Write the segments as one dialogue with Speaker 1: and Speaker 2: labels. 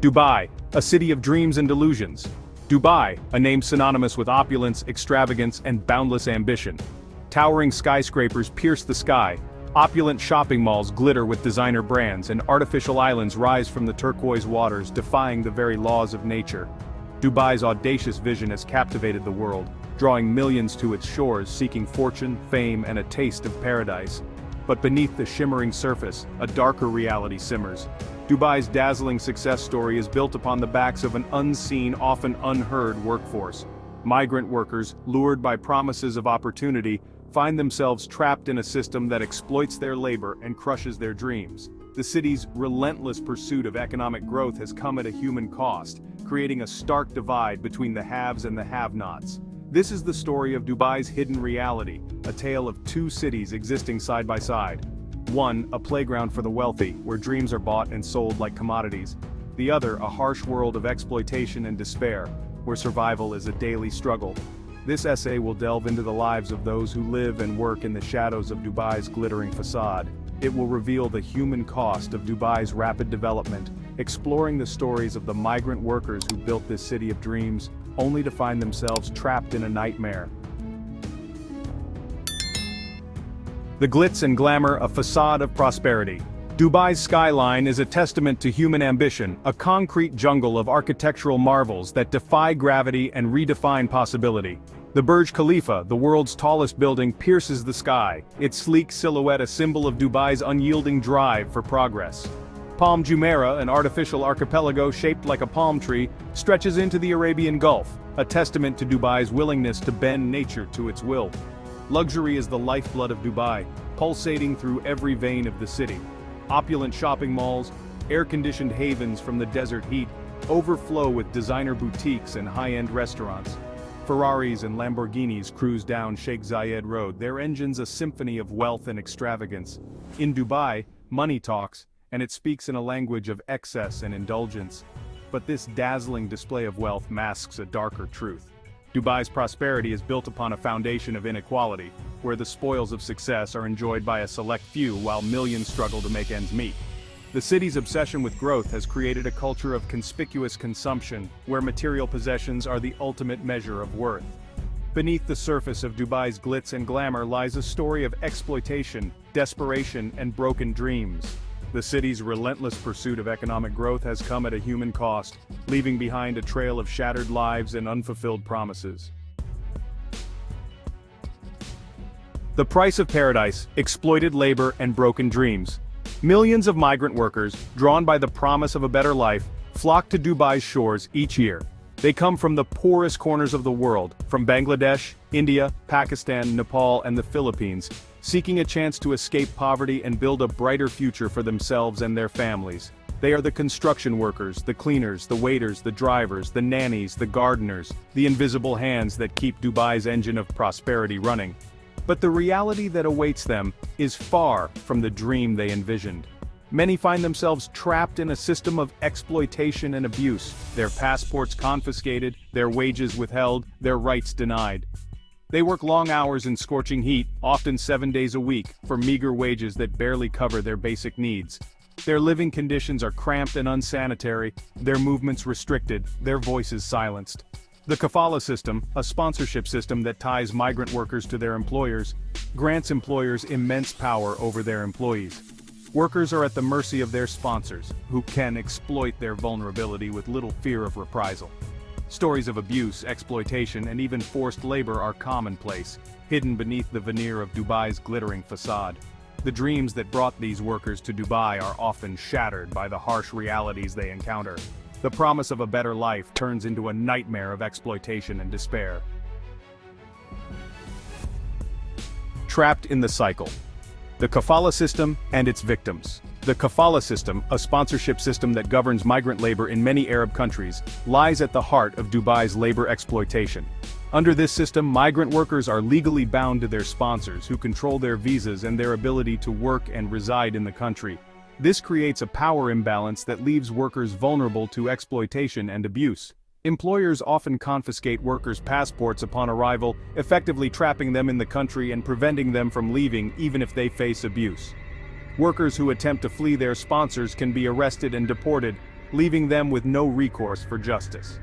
Speaker 1: Dubai, a city of dreams and delusions. Dubai, a name synonymous with opulence, extravagance, and boundless ambition. Towering skyscrapers pierce the sky, opulent shopping malls glitter with designer brands, and artificial islands rise from the turquoise waters, defying the very laws of nature. Dubai's audacious vision has captivated the world, drawing millions to its shores seeking fortune, fame, and a taste of paradise. But beneath the shimmering surface, a darker reality simmers. Dubai's dazzling success story is built upon the backs of an unseen, often unheard workforce. Migrant workers, lured by promises of opportunity, find themselves trapped in a system that exploits their labor and crushes their dreams. The city's relentless pursuit of economic growth has come at a human cost, creating a stark divide between the haves and the have-nots. This is the story of Dubai's hidden reality, a tale of two cities existing side by side. One, a playground for the wealthy, where dreams are bought and sold like commodities. The other, a harsh world of exploitation and despair, where survival is a daily struggle. This essay will delve into the lives of those who live and work in the shadows of Dubai's glittering facade. It will reveal the human cost of Dubai's rapid development, exploring the stories of the migrant workers who built this city of dreams, only to find themselves trapped in a nightmare. The glitz and glamour of Facade of Prosperity. Dubai's skyline is a testament to human ambition, a concrete jungle of architectural marvels that defy gravity and redefine possibility. The Burj Khalifa, the world's tallest building, pierces the sky, its sleek silhouette a symbol of Dubai's unyielding drive for progress. Palm Jumeirah, an artificial archipelago shaped like a palm tree, stretches into the Arabian Gulf, a testament to Dubai's willingness to bend nature to its will. Luxury is the lifeblood of Dubai, pulsating through every vein of the city. Opulent shopping malls, air-conditioned havens from the desert heat, overflow with designer boutiques and high-end restaurants. Ferraris and Lamborghinis cruise down Sheikh Zayed Road, their engines a symphony of wealth and extravagance. In Dubai, money talks, and it speaks in a language of excess and indulgence. But this dazzling display of wealth masks a darker truth. Dubai's prosperity is built upon a foundation of inequality, where the spoils of success are enjoyed by a select few while millions struggle to make ends meet. The city's obsession with growth has created a culture of conspicuous consumption, where material possessions are the ultimate measure of worth. Beneath the surface of Dubai's glitz and glamour lies a story of exploitation, desperation, and broken dreams. The city's relentless pursuit of economic growth has come at a human cost, leaving behind a trail of shattered lives and unfulfilled promises. The price of paradise, exploited labor, and broken dreams. Millions of migrant workers, drawn by the promise of a better life, flock to Dubai's shores each year. They come from the poorest corners of the world, from Bangladesh, India, Pakistan, Nepal, and the Philippines, seeking a chance to escape poverty and build a brighter future for themselves and their families. They are the construction workers, the cleaners, the waiters, the drivers, the nannies, the gardeners, the invisible hands that keep Dubai's engine of prosperity running. But the reality that awaits them is far from the dream they envisioned. Many find themselves trapped in a system of exploitation and abuse, their passports confiscated, their wages withheld, their rights denied. They work long hours in scorching heat, often 7 days a week, for meager wages that barely cover their basic needs. Their living conditions are cramped and unsanitary, their movements restricted, their voices silenced. The Kafala system, a sponsorship system that ties migrant workers to their employers, grants employers immense power over their employees. Workers are at the mercy of their sponsors, who can exploit their vulnerability with little fear of reprisal. Stories of abuse, exploitation, and even forced labor are commonplace, hidden beneath the veneer of Dubai's glittering facade. The dreams that brought these workers to Dubai are often shattered by the harsh realities they encounter. The promise of a better life turns into a nightmare of exploitation and despair. Trapped in the cycle. The Kafala system and its victims. The Kafala system, a sponsorship system that governs migrant labor in many Arab countries, lies at the heart of Dubai's labor exploitation. Under this system, migrant workers are legally bound to their sponsors, who control their visas and their ability to work and reside in the country. This creates a power imbalance that leaves workers vulnerable to exploitation and abuse. Employers often confiscate workers' passports upon arrival, effectively trapping them in the country and preventing them from leaving even if they face abuse. Workers who attempt to flee their sponsors can be arrested and deported, leaving them with no recourse for justice.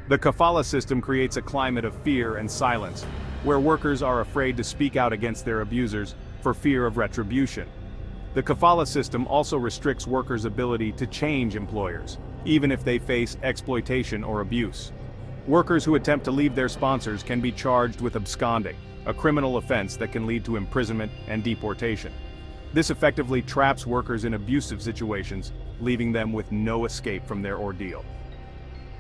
Speaker 1: The Kafala system creates a climate of fear and silence, where workers are afraid to speak out against their abusers for fear of retribution. The Kafala system also restricts workers' ability to change employers, even if they face exploitation or abuse. Workers who attempt to leave their sponsors can be charged with absconding, a criminal offense that can lead to imprisonment and deportation. This effectively traps workers in abusive situations, leaving them with no escape from their ordeal.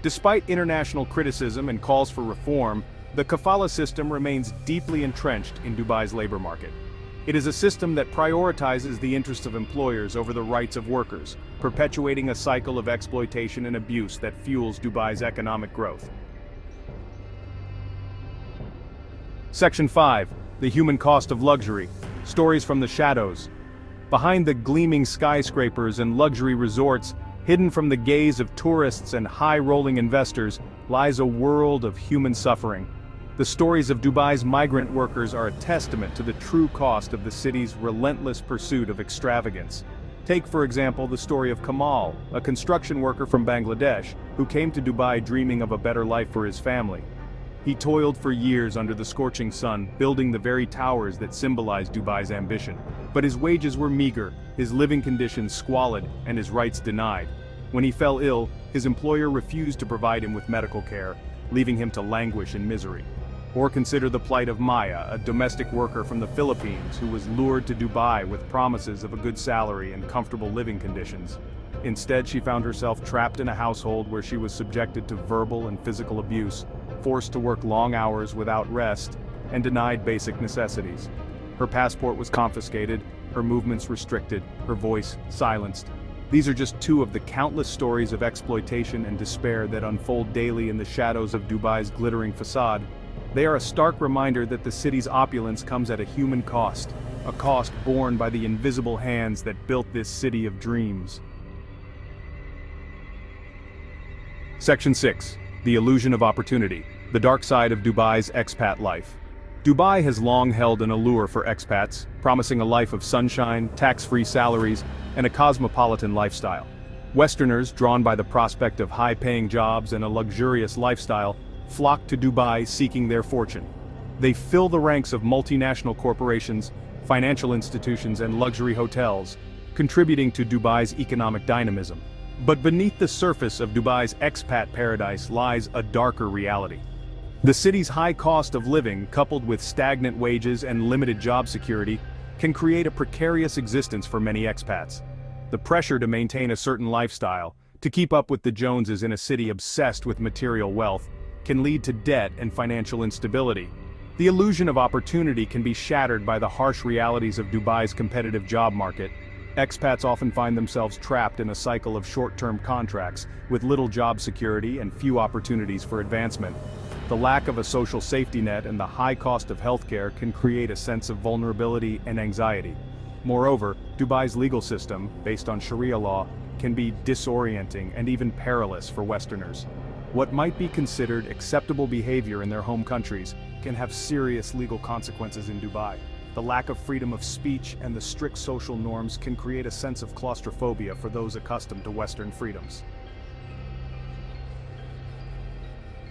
Speaker 1: Despite international criticism and calls for reform, the Kafala system remains deeply entrenched in Dubai's labor market. It is a system that prioritizes the interests of employers over the rights of workers, perpetuating a cycle of exploitation and abuse that fuels Dubai's economic growth. Section 5. The Human Cost of Luxury. Stories from the Shadows. Behind the gleaming skyscrapers and luxury resorts, hidden from the gaze of tourists and high-rolling investors, lies a world of human suffering. The stories of Dubai's migrant workers are a testament to the true cost of the city's relentless pursuit of extravagance. Take, for example, the story of Kamal, a construction worker from Bangladesh, who came to Dubai dreaming of a better life for his family. He toiled for years under the scorching sun, building the very towers that symbolize Dubai's ambition. But his wages were meager, his living conditions squalid, and his rights denied. When he fell ill, his employer refused to provide him with medical care, leaving him to languish in misery. Or consider the plight of Maya, a domestic worker from the Philippines who was lured to Dubai with promises of a good salary and comfortable living conditions. Instead, she found herself trapped in a household where she was subjected to verbal and physical abuse, forced to work long hours without rest, and denied basic necessities. Her passport was confiscated, her movements restricted, her voice silenced. These are just two of the countless stories of exploitation and despair that unfold daily in the shadows of Dubai's glittering facade. They are a stark reminder that the city's opulence comes at a human cost, a cost borne by the invisible hands that built this city of dreams. Section 6. The Illusion of Opportunity. The dark side of Dubai's expat life. Dubai has long held an allure for expats, promising a life of sunshine, tax-free salaries, and a cosmopolitan lifestyle. Westerners, drawn by the prospect of high-paying jobs and a luxurious lifestyle, flock to Dubai seeking their fortune. They fill the ranks of multinational corporations, financial institutions, and luxury hotels, contributing to Dubai's economic dynamism. But beneath the surface of Dubai's expat paradise lies a darker reality. The city's high cost of living, coupled with stagnant wages and limited job security, can create a precarious existence for many expats. The pressure to maintain a certain lifestyle, to keep up with the Joneses in a city obsessed with material wealth, can lead to debt and financial instability. The illusion of opportunity can be shattered by the harsh realities of Dubai's competitive job market. Expats often find themselves trapped in a cycle of short-term contracts, with little job security and few opportunities for advancement. The lack of a social safety net and the high cost of healthcare can create a sense of vulnerability and anxiety. Moreover, Dubai's legal system, based on Sharia law, can be disorienting and even perilous for Westerners. What might be considered acceptable behavior in their home countries can have serious legal consequences in Dubai. The lack of freedom of speech and the strict social norms can create a sense of claustrophobia for those accustomed to Western freedoms.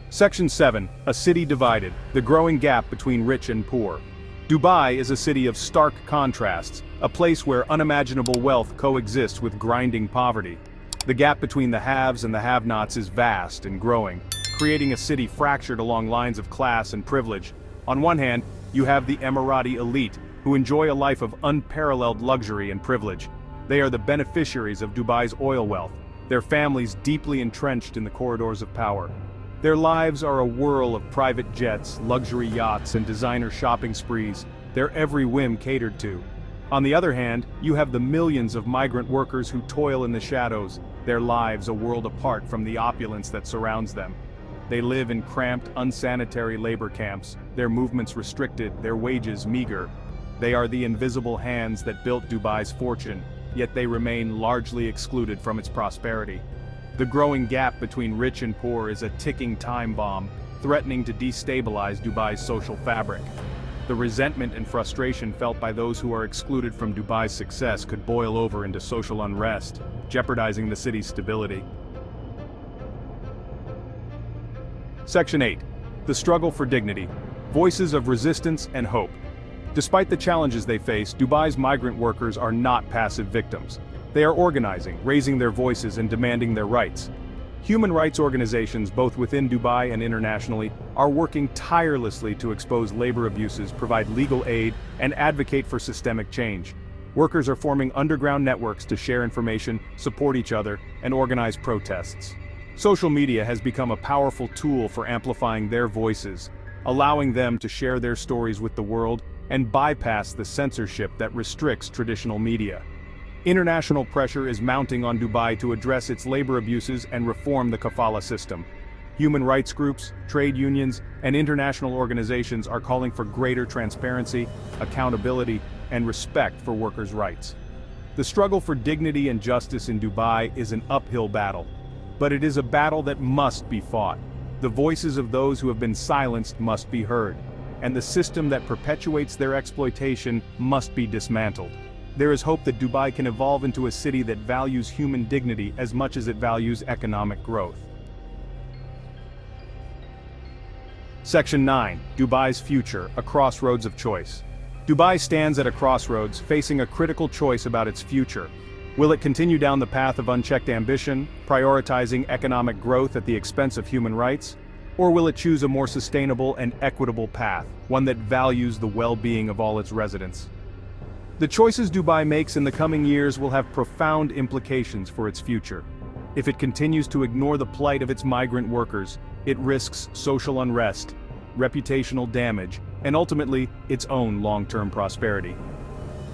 Speaker 1: Section 7. A City Divided. The Growing Gap Between Rich and Poor. Dubai is a city of stark contrasts, a place where unimaginable wealth coexists with grinding poverty. The gap between the haves and the have-nots is vast and growing, creating a city fractured along lines of class and privilege. On one hand, you have the Emirati elite, who enjoy a life of unparalleled luxury and privilege. They are the beneficiaries of Dubai's oil wealth, their families deeply entrenched in the corridors of power. Their lives are a whirl of private jets, luxury yachts, and designer shopping sprees, their every whim catered to. On the other hand, you have the millions of migrant workers who toil in the shadows, their lives a world apart from the opulence that surrounds them. They live in cramped, unsanitary labor camps, their movements restricted, their wages meager. They are the invisible hands that built Dubai's fortune, yet they remain largely excluded from its prosperity. The growing gap between rich and poor is a ticking time bomb, threatening to destabilize Dubai's social fabric. The resentment and frustration felt by those who are excluded from Dubai's success could boil over into social unrest, jeopardizing the city's stability. Section 8. The struggle for dignity. Voices of resistance and hope. Despite the challenges they face, Dubai's migrant workers are not passive victims. They are organizing, raising their voices and demanding their rights. Human rights organizations both within Dubai and internationally are working tirelessly to expose labor abuses, provide legal aid, and advocate for systemic change. Workers are forming underground networks to share information, support each other, and organize protests. Social media has become a powerful tool for amplifying their voices, allowing them to share their stories with the world and bypass the censorship that restricts traditional media. International pressure is mounting on Dubai to address its labor abuses and reform the Kafala system. Human rights groups, trade unions, and international organizations are calling for greater transparency, accountability, and respect for workers' rights. The struggle for dignity and justice in Dubai is an uphill battle, but it is a battle that must be fought. The voices of those who have been silenced must be heard, and the system that perpetuates their exploitation must be dismantled. There is hope that Dubai can evolve into a city that values human dignity as much as it values economic growth. Section 9. Dubai's future, a crossroads of choice. Dubai stands at a crossroads, facing a critical choice about its future. Will it continue down the path of unchecked ambition, prioritizing economic growth at the expense of human rights? Or will it choose a more sustainable and equitable path, one that values the well-being of all its residents? The choices Dubai makes in the coming years will have profound implications for its future. If it continues to ignore the plight of its migrant workers, it risks social unrest, reputational damage, and ultimately, its own long-term prosperity.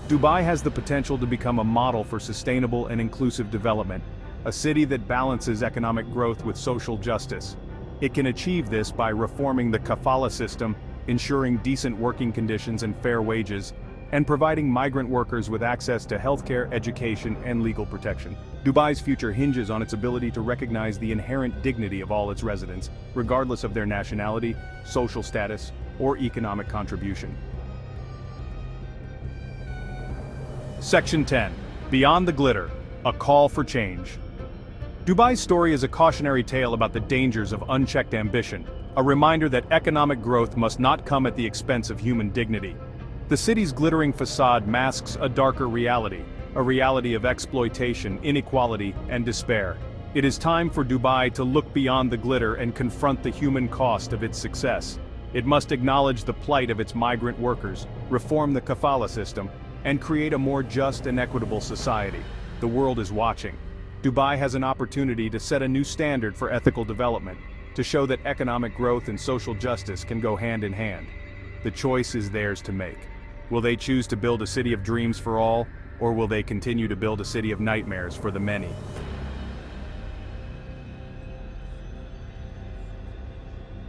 Speaker 1: Dubai has the potential to become a model for sustainable and inclusive development, a city that balances economic growth with social justice. It can achieve this by reforming the Kafala system, ensuring decent working conditions and fair wages, and providing migrant workers with access to healthcare, education, and legal protection. Dubai's future hinges on its ability to recognize the inherent dignity of all its residents, regardless of their nationality, social status, or economic contribution. Section 10. Beyond the glitter, a call for change. Dubai's story is a cautionary tale about the dangers of unchecked ambition, a reminder that economic growth must not come at the expense of human dignity. The city's glittering facade masks a darker reality, a reality of exploitation, inequality, and despair. It is time for Dubai to look beyond the glitter and confront the human cost of its success. It must acknowledge the plight of its migrant workers, reform the Kafala system, and create a more just and equitable society. The world is watching. Dubai has an opportunity to set a new standard for ethical development, to show that economic growth and social justice can go hand in hand. The choice is theirs to make. Will they choose to build a city of dreams for all, or will they continue to build a city of nightmares for the many?